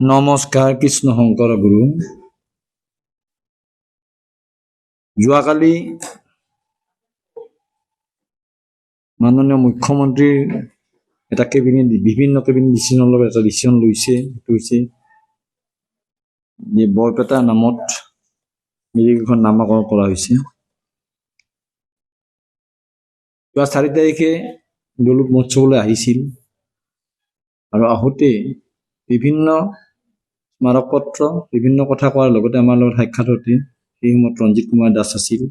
নমস্কাৰ, কৃষ্ণ শংকৰ গুৰু। যোৱাকালি মাননীয় মুখ্যমন্ত্ৰীৰ এটা বিভিন্ন কেবিনেট ডিচিশ্যনৰ লগত এটা ডিচিশ্যন লৈছে। সেইটো হৈছে যে বৰপেটা নামত মেডিকেলখন নামাকৰণ কৰা হৈছে। যোৱা 4 তাৰিখে দৌলুক মহোৎসৱলৈ আহিছিল আৰু আহোঁতে বিভিন্ন স্মাৰক পত্ৰ বিভিন্ন কথা কোৱাৰ লগতে আমাৰ লগত সাক্ষাৎ হওঁতে সেই সময়ত ৰঞ্জিত কুমাৰ দাস আছিল,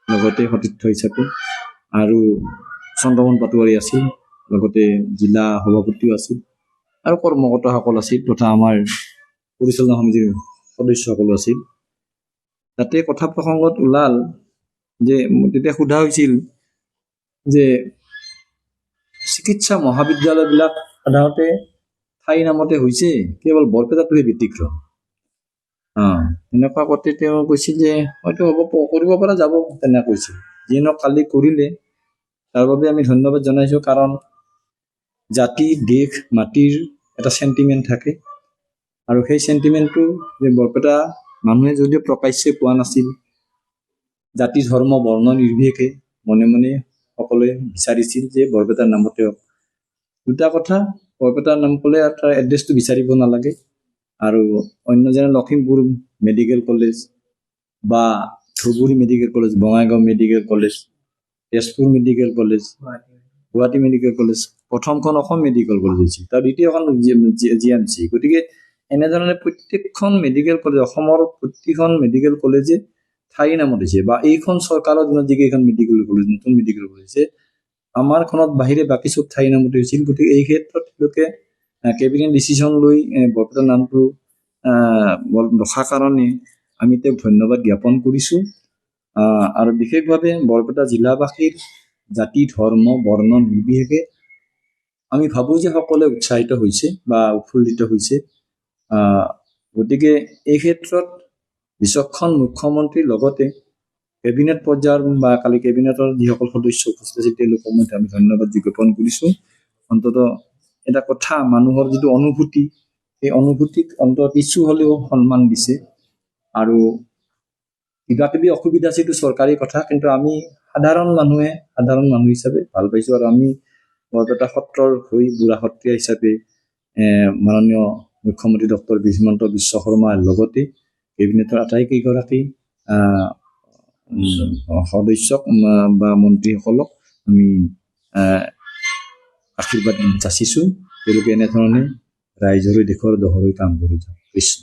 লগতে সতীৰ্থ হিচাপে, আৰু চন্দ্ৰমোহন পাটোৱাৰী আছিল, লগতে জিলা সভাপতিও আছিল আৰু কৰ্মকৰ্তাসকল আছিল তথা আমাৰ পৰিচালনা সমিতিৰ সদস্যসকলো আছিল। তাতে কথা প্ৰসংগত ওলাল যে তেতিয়া সোধা হৈছিল যে চিকিৎসা মহাবিদ্যালয়বিলাক সাধাৰণতে ঠাই নামতে হৈছে, কেৱল বৰপেটাটোহে ব্যতিক্ৰম। এনেকুৱা কথা তেওঁ কৈছিল যে হয়তো হ'ব, কৰিব পৰা যাব, তেনেকৈ কৈছিল। যিয়ে কালি কৰিলে তাৰ বাবে আমি ধন্যবাদ জনাইছোঁ, কাৰণ জাতি, দেশ, মাটিৰ এটা চেণ্টিমেণ্ট থাকে আৰু সেই চেণ্টিমেণ্টটো যে বৰপেটা মানুহে যদিও প্ৰকাশ্যে পোৱা নাছিল, জাতি, ধৰ্ম, বৰ্ণ নিৰ্বিশেষে মনে মনে সকলোৱে বিচাৰিছিল যে বৰপেটাৰ নামতে হওক। দুটা কথা, বৰপেটাৰ নাম ক'লে তাৰ এড্ৰেছটো বিচাৰিব নালাগে, আৰু অন্য যেনে লখিমপুৰ মেডিকেল কলেজ বা Dhubri medical college, Bongaigaon medical college, Tezpur medical college, Guwahati medical college, প্ৰথমখন অসম মেডিকেল কলেজ হৈছিল, তাৰ দ্বিতীয়খন GMC। গতিকে এনেধৰণে প্ৰত্যেকখন মেডিকেল কলেজ, অসমৰ প্ৰতিখন মেডিকেল কলেজে ঠাই নামত হৈছে, বা এইখন চৰকাৰৰ দিনত যিকেইখন মেডিকেল কলেজ, নতুন মেডিকেল কলেজ হৈছে, আমাৰখনত বাহিৰে বাকী চব ঠাই নামতে হৈছিল। গতিকে এই ক্ষেত্ৰত তেওঁলোকে কেবিনেট ডিচিশ্যন লৈ বৰপেটা নামটো ৰখাৰ কাৰণে আমি তেওঁক ধন্যবাদ জ্ঞাপন কৰিছোঁ। আৰু বিশেষভাৱে বৰপেটা জিলাবাসীৰ জাতি, ধৰ্ম, বৰ্ণ নিৰ্বিশেষে আমি ভাবোঁ যে সকলোৱে উৎসাহিত হৈছে বা উৎফুল্লিত হৈছে। গতিকে এই ক্ষেত্ৰত বিচক্ষণ মুখ্যমন্ত্ৰীৰ লগতে কেবিনেট পৰ্যায়ৰ বা কালি কেবিনেটৰ যিসকল সদস্য উপস্থিত আছিল তেওঁলোকক আমি ধন্যবাদ জ্ঞাপন কৰিছোঁ। অন্ততঃ এটা কথা, মানুহৰ যিটো অনুভূতি, সেই অনুভূতিক অন্তত কিছু হ'লেও সন্মান দিছে। আৰু কিবা কিবি অসুবিধা আছে, এইটো চৰকাৰী কথা, কিন্তু আমি সাধাৰণ মানুহ হিচাপে ভাল পাইছোঁ। আৰু আমি বৰপেটা সত্ৰৰ হৈ বুঢ়া সত্ৰীয়া হিচাপে মাননীয় মুখ্যমন্ত্ৰী ডক্টৰ হিমন্ত বিশ্ব শৰ্মাৰ লগতে কেবিনেটৰ আটাইকেইগৰাকী সদস্যক বা মন্ত্ৰীসকলক আমি আশীৰ্বাদ যাচিছোঁ, তেওঁলোকে এনেধৰণে ৰাইজৰ দেশৰ দহলৈ কাম কৰি যাওক। কৃষ্ণ।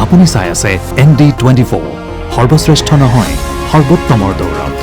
আপুনি চাই আছে ND24, সৰ্বশ্ৰেষ্ঠ নহয়, সৰ্বোত্তমৰ দৌৰত।